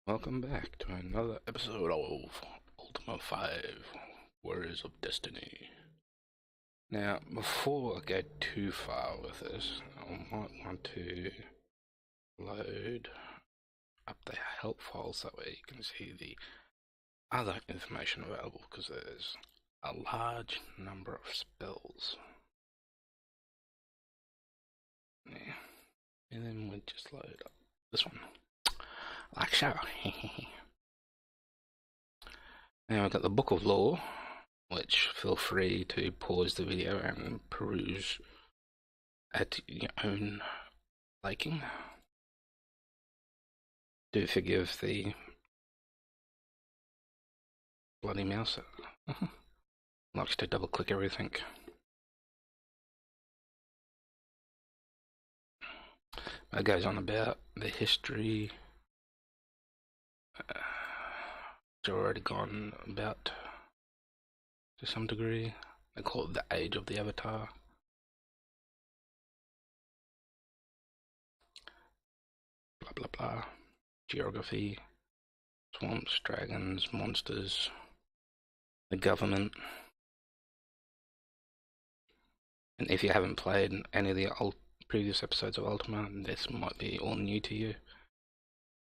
Welcome back to another episode of Ultima 5 Warriors of Destiny. Now, before I go too far with this, I might want to load up the help files that way you can see the other information available, because there's a large number of spells. Yeah. And then we'll just load up this one. Like so. Now I've got the Book of Lore, which feel free to pause the video and peruse at your own liking. Do forgive the bloody mouse. Likes to double click everything. It goes on about the history. It's already gone about to some degree. They call it the age of the Avatar. Blah blah blah. Geography, swamps, dragons, monsters, the government. And if you haven't played any of the previous episodes of Ultima, this might be all new to you.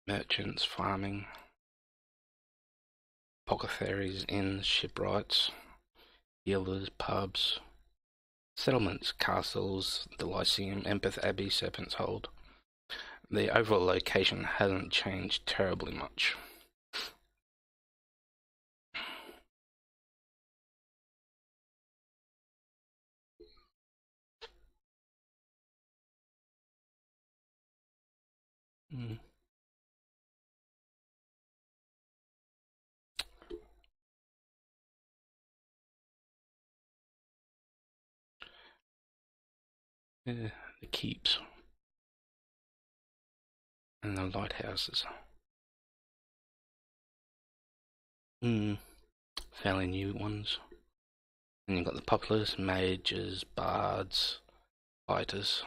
Merchants, farming, apothecaries, inns, shipwrights, healers, pubs, settlements, castles, the Lyceum, Empeth Abbey, Serpent's Hold. The overall location hasn't changed terribly much. The keeps and the lighthouses. Fairly new ones. And you've got the populace, mages, bards, fighters.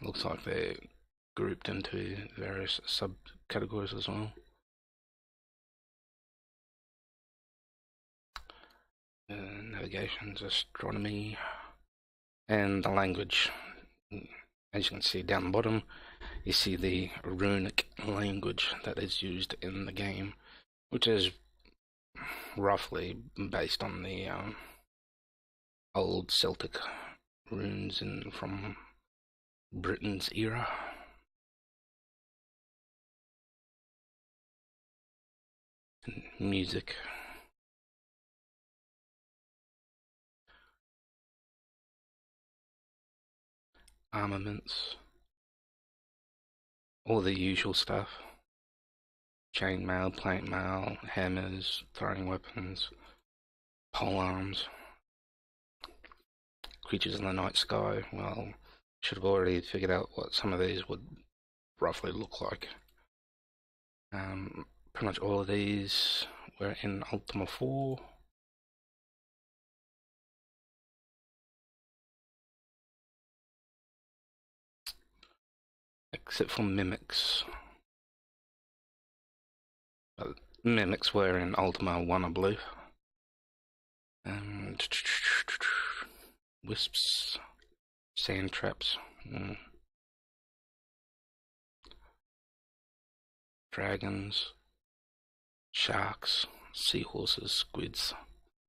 Looks like they're grouped into various subcategories as well. Navigations, astronomy, and the language. As you can see down the bottom, you see the runic language that is used in the game, which is roughly based on the old Celtic runes from Britain's era. And music. Armaments. All the usual stuff. Chainmail, plate mail, hammers, throwing weapons, polearms. Creatures in the night sky. Well, should have already figured out what some of these would roughly look like. Pretty much all of these were in Ultima 4. Except for mimics. Mimics were in Ultima 1, I believe. And wisps, sand traps, dragons, sharks, seahorses, squids,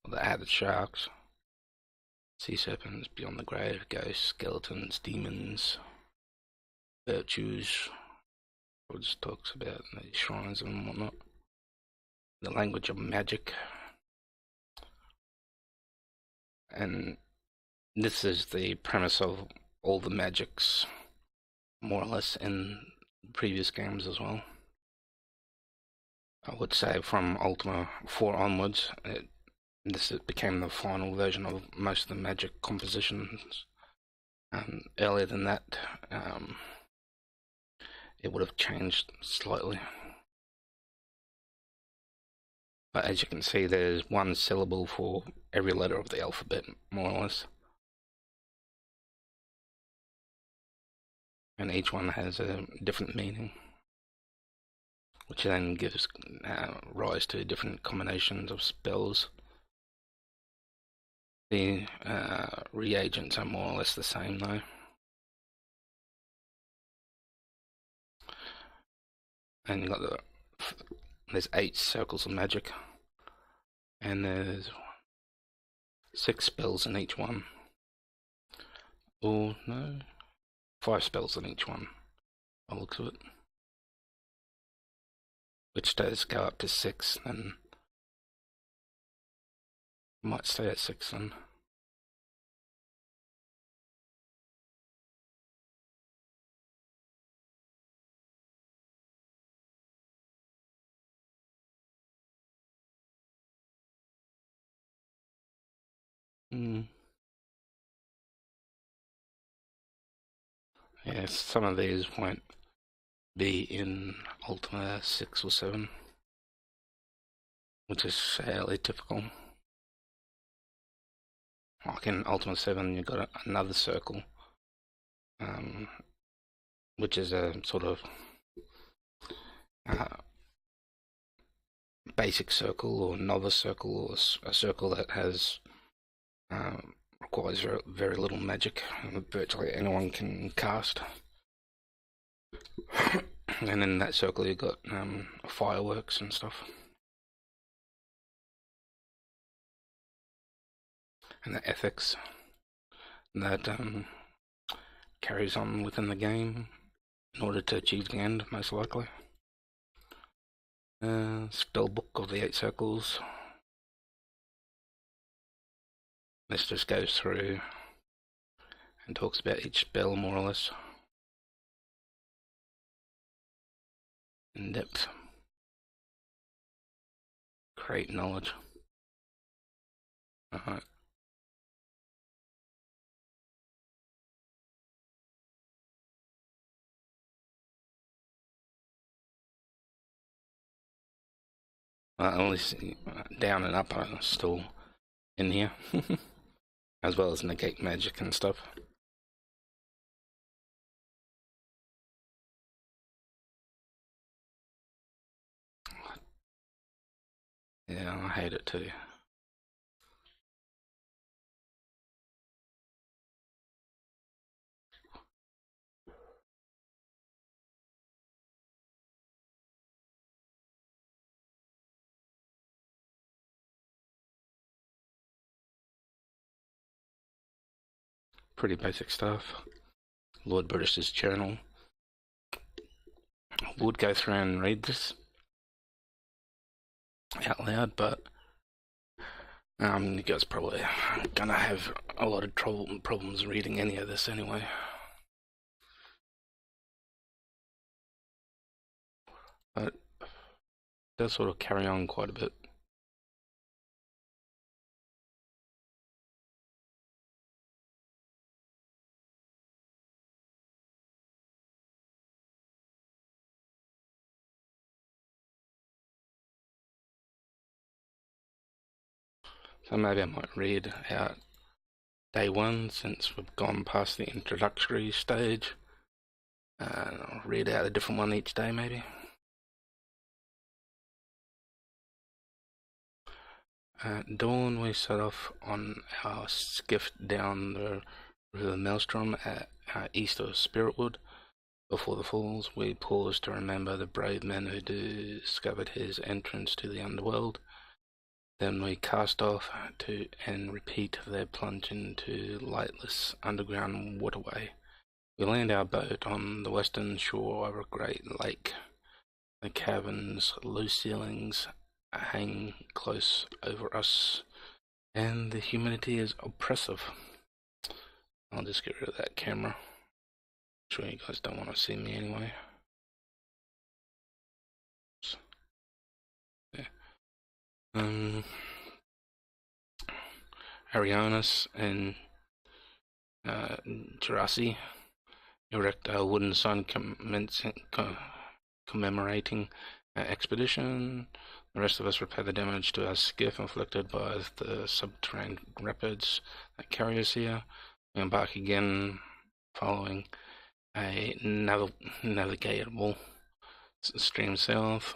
the added sharks, sea serpents, beyond the grave, ghosts, skeletons, demons, virtues. It just talks about the shrines and whatnot. The language of magic. And this is the premise of all the magics, more or less, in previous games as well. I would say from Ultima 4 onwards, this became the final version of most of the magic compositions. Earlier than that, it would have changed slightly. But as you can see, there's one syllable for every letter of the alphabet, more or less. and each one has a different meaning, which then gives rise to different combinations of spells. The reagents are more or less the same though. And you got there's 8 circles of magic, and there's 6 spells in each one. Or no, 5 spells in each one, by the looks of it. Which does go up to 6, and might stay at 6 then. Yeah, some of these won't be in Ultima 6 or 7, which is fairly typical. Like in Ultima 7, you've got another circle, which is a sort of basic circle or novice circle, or a circle that has requires very little magic, virtually anyone can cast. And in that circle you've got fireworks and stuff. And the ethics that carries on within the game in order to achieve the end, most likely. Spell book of the 8 circles. This just goes through and talks about each spell more or less in depth. Create knowledge. Alright. At least down and up are still in here, as well as negate magic and stuff. Yeah, I hate it too. Pretty basic stuff. Lord British's journal. I would go through and read this out loud, but you guys probably gonna have a lot of problems reading any of this anyway. But it does sort of carry on quite a bit. So maybe I might read out day 1 since we've gone past the introductory stage. I'll read out a different one each day maybe. At dawn we set off on our skiff down the River Maelstrom at east of Spiritwood. Before the falls, we paused to remember the brave men who discovered his entrance to the underworld. Then we cast off and repeat their plunge into lightless underground waterway. We land our boat on the western shore of a great lake. The cavern's loose ceilings hang close over us, and the humidity is oppressive. I'll just get rid of that camera. I'm sure you guys don't want to see me anyway. Yeah. Arianas and Gerasi erect a wooden sign commemorating our expedition. The rest of us repair the damage to our skiff inflicted by the subterranean rapids that carry us here. We embark again, following a navigatable stream south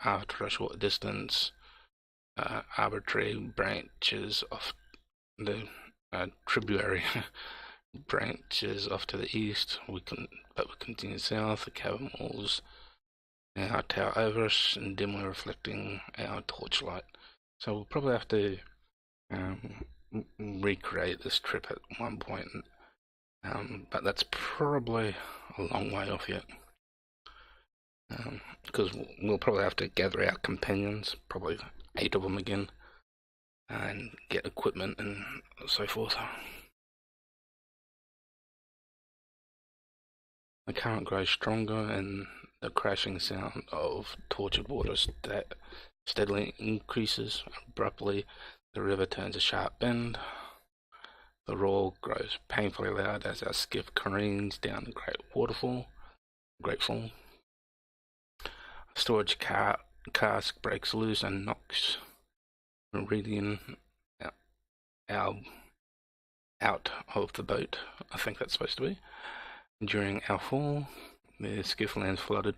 after a short distance. Arbitrary branches of the tributary branches off to the east. We continue south. The cavern walls now tower over us and dimly reflecting our torchlight. So we'll probably have to recreate this trip at one point, but that's probably a long way off yet. Because we'll probably have to gather our companions, probably 8 of them again, and get equipment and so forth. The current grows stronger and the crashing sound of tortured water steadily increases. Abruptly, the river turns a sharp bend. The roar grows painfully loud as our skiff careens down the great fall. A storage cask breaks loose and knocks Meridian out of the boat. I think that's supposed to be. During our fall, the skiff lands flooded.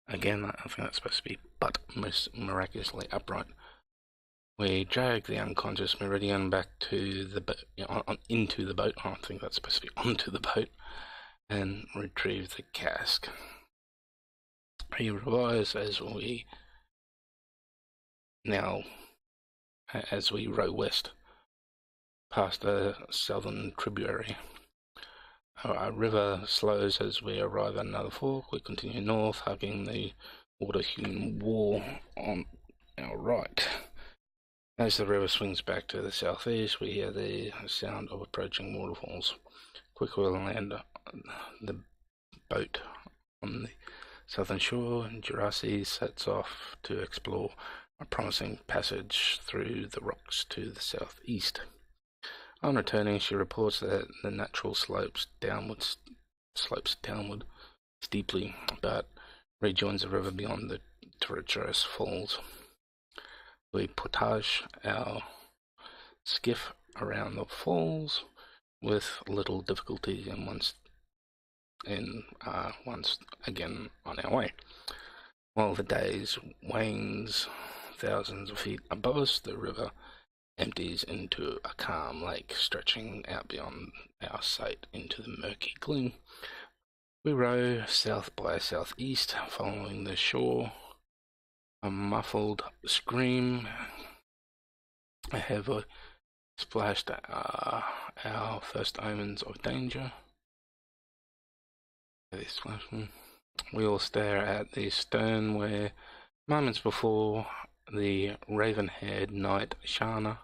Again, I think that's supposed to be, but most miraculously upright. We drag the unconscious Meridian back to the boat, into the boat. I think that's supposed to be onto the boat, and retrieve the cask. He revives as we row west past the southern tributary. Our river slows as we arrive at another fork. We continue north, hugging the water-hewn wall on our right. As the river swings back to the southeast, we hear the sound of approaching waterfalls. Quickly we'll land the boat on the southern shore, and Jurassic sets off to explore a promising passage through the rocks to the southeast. On returning, she reports that the natural slopes downward steeply, but rejoins the river beyond the treacherous falls. We portage our skiff around the falls with little difficulty, and once again on our way. While the day wanes thousands of feet above us, the river empties into a calm lake stretching out beyond our sight into the murky gloom. We row south by southeast, following the shore. A muffled scream have splashed our first omens of danger. We all stare at the stern where moments before the raven-haired knight Shana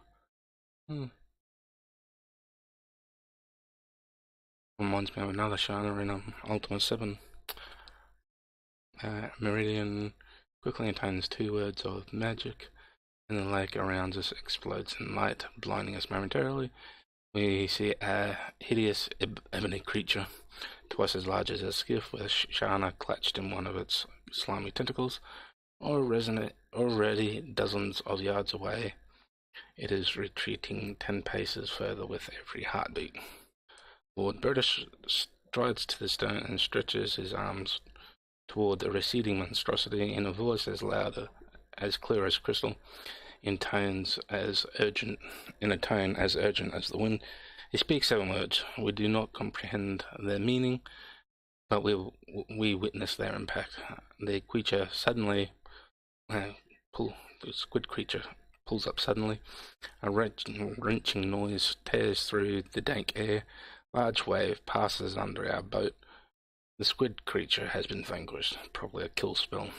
reminds me of another Shana in Ultima 7. Meridian quickly intones 2 words of magic, and the lake around us explodes in light, blinding us momentarily. We see a hideous ebony creature, twice as large as a skiff, with Shana clutched in one of its slimy tentacles. Already dozens of yards away, it is retreating 10 paces further with every heartbeat. Lord British strides to the stone and stretches his arms toward the receding monstrosity in a voice as clear as crystal, in a tone as urgent as the wind. He speaks 7 words. We do not comprehend their meaning, but we witness their impact. The creature suddenly the squid creature pulls up suddenly. A wrenching noise tears through the dank air. Large wave passes under our boat. The squid creature has been vanquished, probably a kill spell.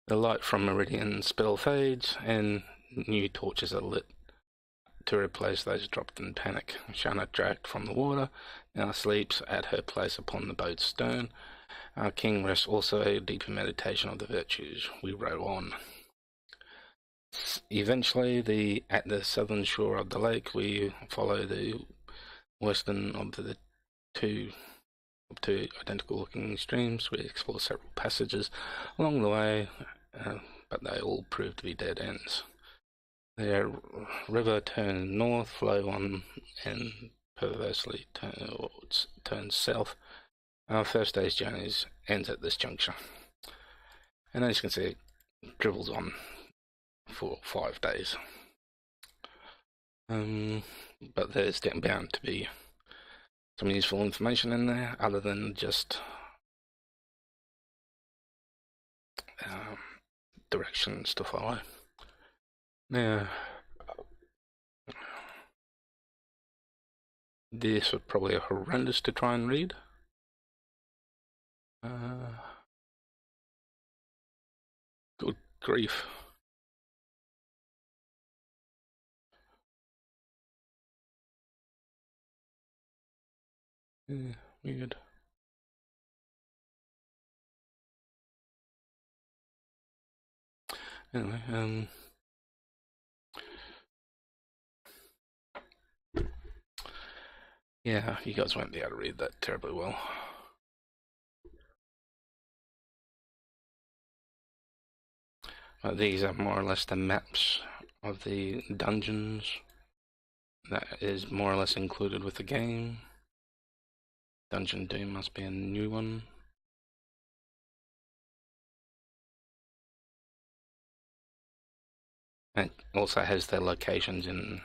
The light from Meridian spell fades, and new torches are lit to replace those dropped in panic. Shana, dragged from the water, now sleeps at her place upon the boat's stern. Our king rests also deep in meditation of the virtues. We row on. Eventually, at the southern shore of the lake, we follow the western of the two identical-looking streams. We explore several passages along the way, but they all prove to be dead ends. The river turns north, flow on, and perversely turns south. Our first day's journey ends at this juncture. And as you can see, it dribbles on for 5 days. But there's bound to be some useful information in there, other than just directions to follow. Now, this was probably horrendous to try and read. Good grief. Yeah, weird. Anyway, yeah, you guys won't be able to read that terribly well. But these are more or less the maps of the dungeons that is more or less included with the game. Dungeon Doom must be a new one. It also has their locations in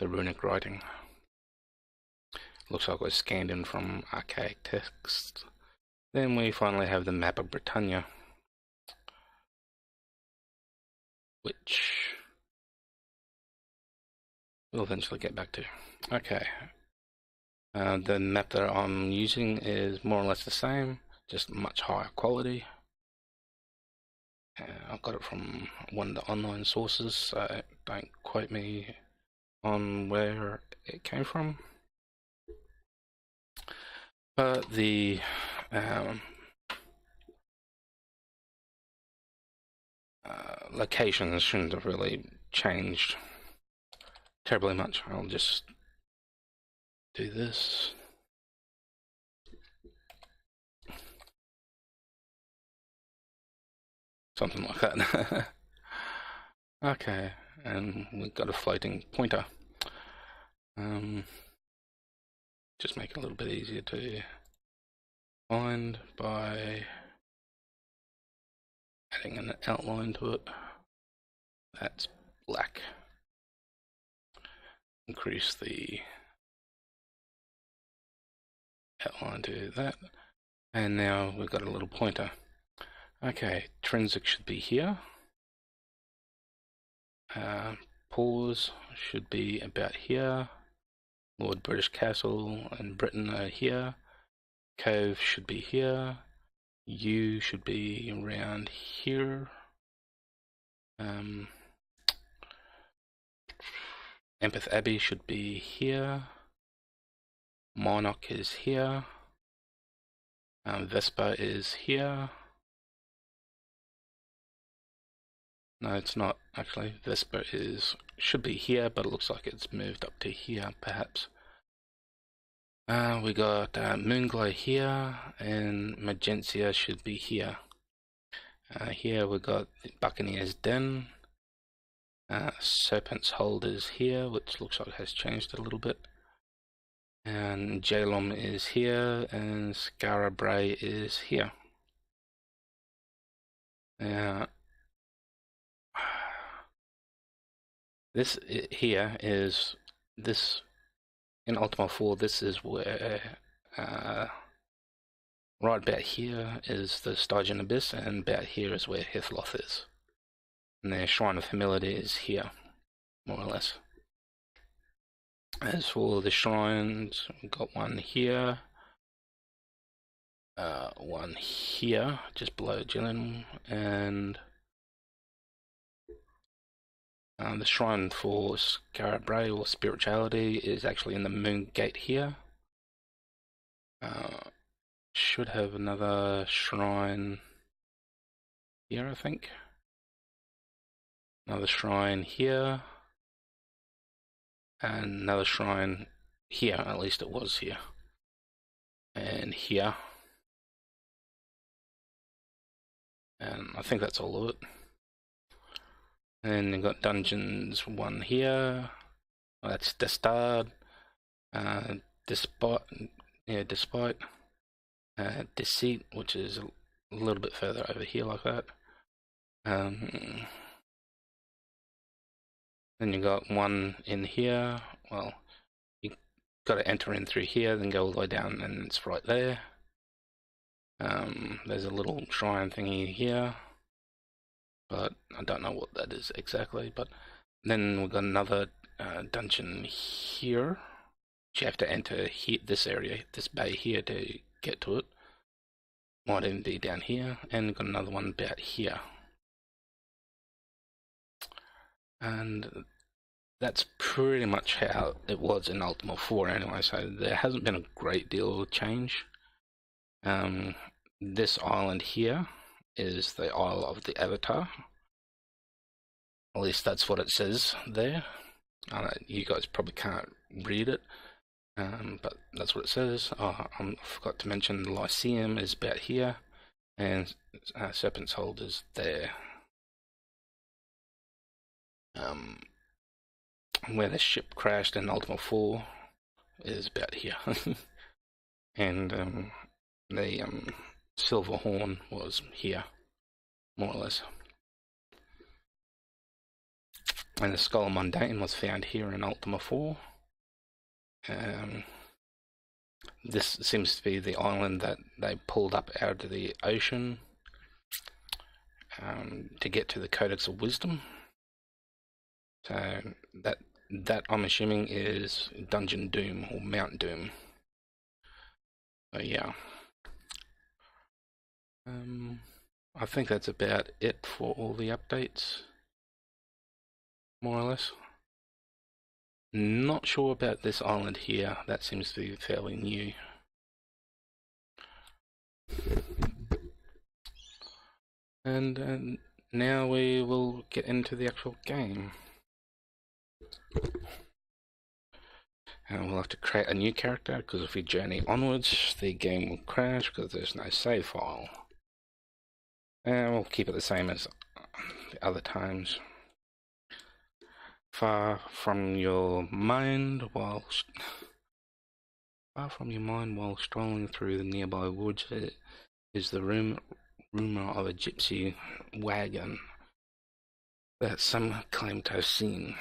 the runic writing. Looks like it was scanned in from archaic text. Then we finally have the map of Britannia, which we'll eventually get back to. Okay. The map that I'm using is more or less the same, just much higher quality. I've got it from one of the online sources, so don't quote me on where it came from. But the locations shouldn't have really changed terribly much. I'll just do this. Something like that. Okay, and we've got a floating pointer. Just make it a little bit easier to find by adding an outline to it. That's black. Increase the outline to that. And now we've got a little pointer. Okay, Trinsic should be here. Pause should be about here. Lord British Castle and Britain are here. Cove should be here. U should be around here. Empeth Abbey should be here. Monarch is here. Vespa is here. No, it's not actually. Vespa should be here, but it looks like it's moved up to here, perhaps. We got Moonglow here, and Magentia should be here. Here we got Buccaneer's Den. Serpent's Hold is here, which looks like it has changed a little bit. And Jalom is here, and Skara Brae is here. Now, this here is this in Ultima 4. This is where right about here is the Stygian Abyss, and about here is where Hithloth is. And their Shrine of Humility is here, more or less. As for the shrines, we've got one here, one here, just below Gillen, and the shrine for Skara Brae, or spirituality, is actually in the Moon Gate here. Should have another shrine here, I think. Another shrine here. And another shrine here, at least it was here. And here. And I think that's all of it. And you've got dungeons 1 here. Well, that's Despard. Despite, Despite. Deceit, which is a little bit further over here like that. Then you got one in here. Well, you got to enter in through here, then go all the way down, and it's right there. There's a little shrine thingy here, but I don't know what that is exactly. But then we've got another dungeon here. You have to enter here, this area, this bay here, to get to it. Might even be down here, and we've got another one about here. And that's pretty much how it was in Ultima 4 anyway, so there hasn't been a great deal of change. This island here is the Isle of the Avatar. At least that's what it says there. You guys probably can't read it, but that's what it says. I forgot to mention the Lyceum is about here, and Serpent's Hold is there. Where the ship crashed in Ultima 4 is about here. And the Silver Horn was here, more or less. And the Skull Mundane was found here in Ultima 4. This seems to be the island that they pulled up out of the ocean to get to the Codex of Wisdom. So that I'm assuming is Dungeon Doom or Mount Doom. But yeah. I think that's about it for all the updates, more or less. Not sure about this island here, that seems to be fairly new. And now we will get into the actual game. And we'll have to create a new character, because if we journey onwards, the game will crash because there's no save file. And we'll keep it the same as the other times. Far from your mind while strolling through the nearby woods is the rumor of a gypsy wagon that some claim to have seen.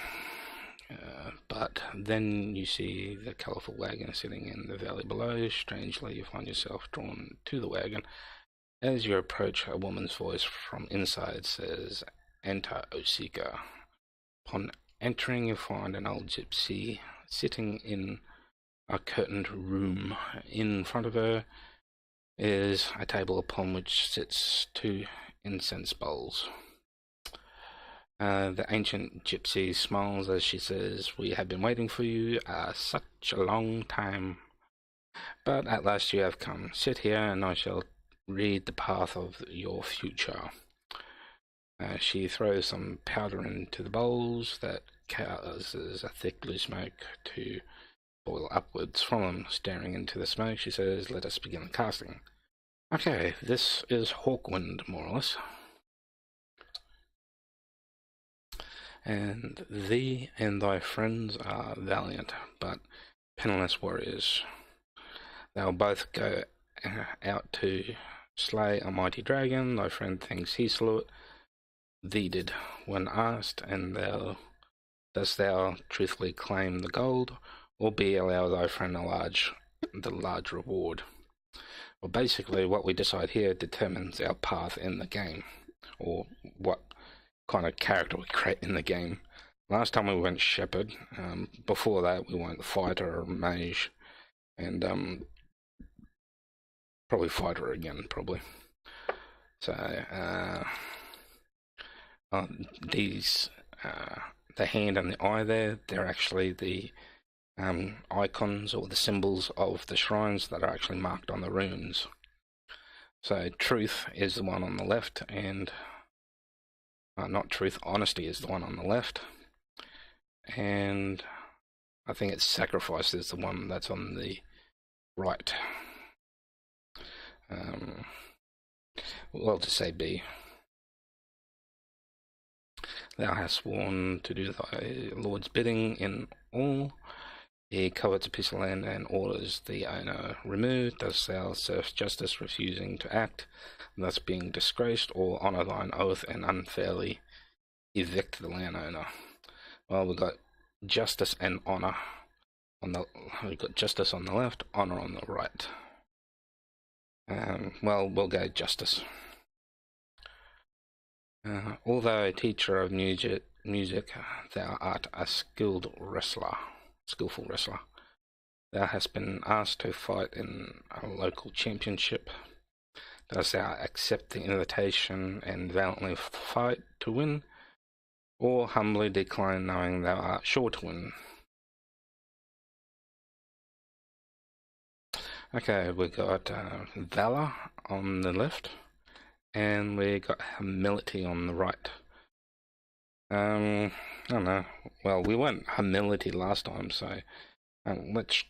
But then you see the colourful wagon sitting in the valley below. Strangely, you find yourself drawn to the wagon. As you approach, a woman's voice from inside says, "Enter, O seeker." Upon entering, you find an old gypsy sitting in a curtained room. In front of her is a table upon which sits 2 incense bowls. The ancient gypsy smiles as she says, "We have been waiting for you such a long time. But at last you have come. Sit here and I shall read the path of your future." She throws some powder into the bowls that causes a thick blue smoke to boil upwards from them. Staring into the smoke, she says, "Let us begin the casting." Okay, this is Hawkwind, more or less. And thee and thy friends are valiant, but penniless warriors. They will both go out to slay a mighty dragon. Thy friend thinks he slew it. Thee did. When asked, and dost thou truthfully claim the gold, or be allow thy friend the large reward? Well, basically, what we decide here determines our path in the game, or what kind of character we create in the game. Last time we went shepherd. Before that, we went fighter or mage, and probably fighter again, probably. So these the hand and the eye there, they're actually the icons or the symbols of the shrines that are actually marked on the runes. So truth is the one on the left, and not truth, honesty is the one on the left, and I think it's sacrifice is the one that's on the right. Well, to say B. Thou hast sworn to do thy lord's bidding in all. He covets a piece of land and orders the owner removed. Dost thou serve justice, refusing to act, thus being disgraced, or honour thine oath and unfairly evict the landowner? Well, we've got justice and honour we've got justice on the left, honour on the right. Well, we'll go justice. Although a teacher of music, thou art a skillful wrestler. Thou hast been asked to fight in a local championship. Dost thou accept the invitation and valiantly fight to win, or humbly decline, knowing thou art sure to win? Okay, we got valor on the left, and we got humility on the right. I don't know. Well, we went humility last time, so let's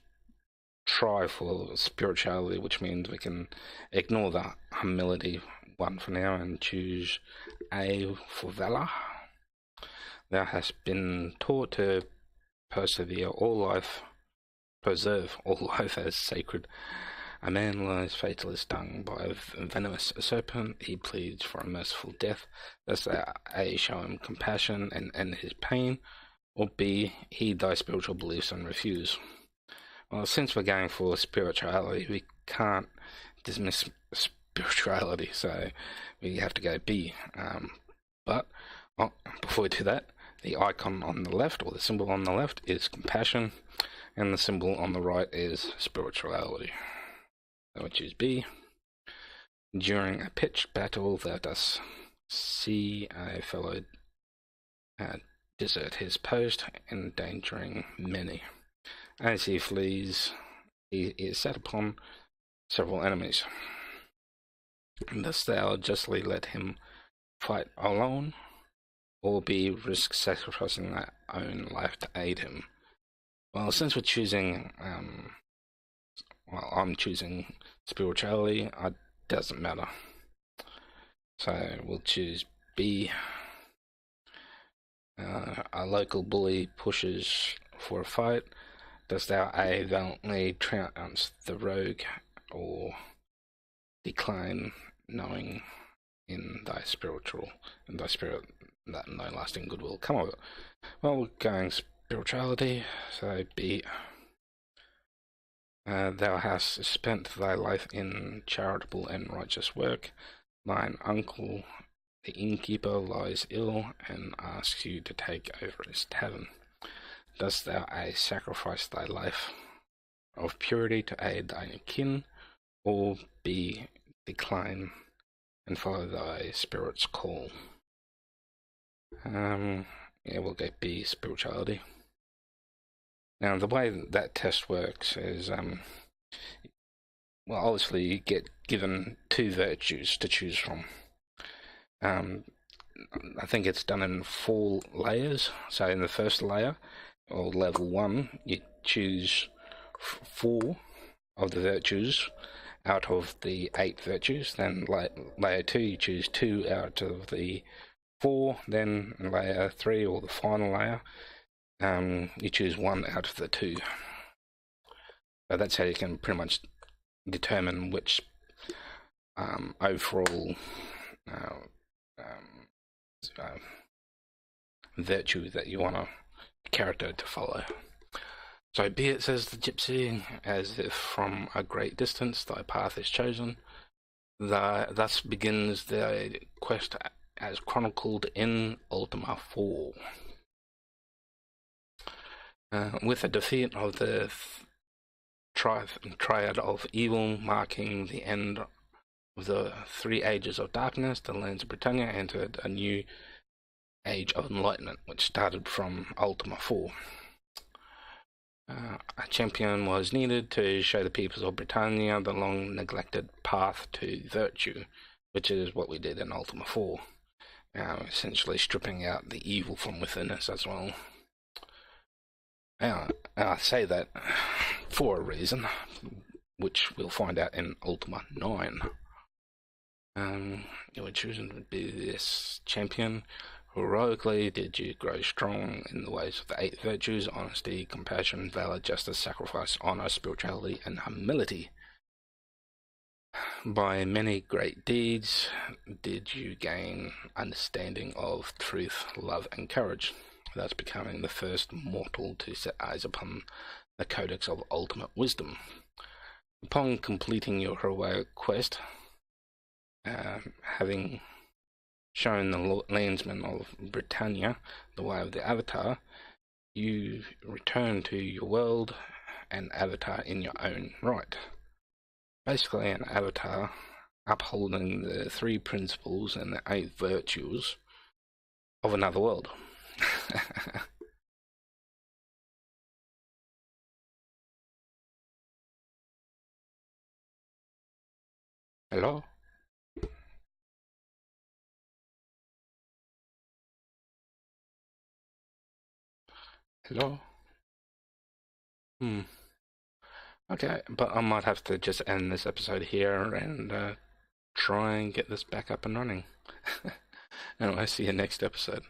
try for spirituality, which means we can ignore the humility one for now and choose A for valor. Thou hast been taught to preserve all life as sacred. A man lies fatally stung by a venomous serpent. He pleads for a merciful death. Dost thou A, show him compassion and end his pain, or B, heed thy spiritual beliefs and refuse? Well, since we're going for spirituality, we can't dismiss spirituality, so we have to go B. But before we do that, the icon on the left, or the symbol on the left, is compassion, and the symbol on the right is spirituality. So we choose B. During a pitched battle, thou dost see a fellow desert his post, endangering many. As he flees, he is set upon several enemies. Dost thou justly let him fight alone, or B, risk sacrificing thy own life to aid him? Well, since we're choosing, I'm choosing spirituality, it doesn't matter. So we'll choose B. A local bully pushes for a fight. Dost thou A, valiantly trounce the rogue, or decline, knowing in thy spirit that no lasting good will come of it? Well, we're going spirituality, so B. Thou hast spent thy life in charitable and righteous work. Thine uncle, the innkeeper, lies ill and asks you to take over his tavern. Dost thou A, sacrifice thy life of purity to aid thy kin, or B, decline and follow thy spirit's call? Yeah, we'll go B, spirituality. Now, the way that test works is, well, obviously you get given 2 virtues to choose from. I think it's done in 4 layers. So in the first layer, or level 1, you choose 4 of the virtues out of the 8 virtues. Then layer 2, you choose 2 out of the 4. Then in layer 3, or the final layer, you choose 1 out of the 2. So that's how you can pretty much determine which overall virtue that you want a character to follow. So be it, says the gypsy, as if from a great distance thy path is chosen. Thus begins the quest as chronicled in Ultima 4. With the defeat of the triad of evil marking the end of the 3 ages of darkness, the lands of Britannia entered a new age of enlightenment, which started from Ultima 4. A champion was needed to show the peoples of Britannia the long neglected path to virtue, which is what we did in Ultima 4, essentially stripping out the evil from within us as well. I say that for a reason, which we'll find out in Ultima 9. We're choosing to be this champion. Heroically did you grow strong in the ways of the 8 virtues: honesty, compassion, valor, justice, sacrifice, honor, spirituality, and humility. By many great deeds did you gain understanding of truth, love, and courage, thus becoming the first mortal to set eyes upon the Codex of Ultimate Wisdom. Upon completing your heroic quest, having shown the landsmen of Britannia the way of the Avatar, you return to your world, an Avatar in your own right. Basically an Avatar upholding the 3 principles and the 8 virtues of another world. Hello? Hello? Okay, but I might have to just end this episode here and try and get this back up and running. Anyway, see you next episode.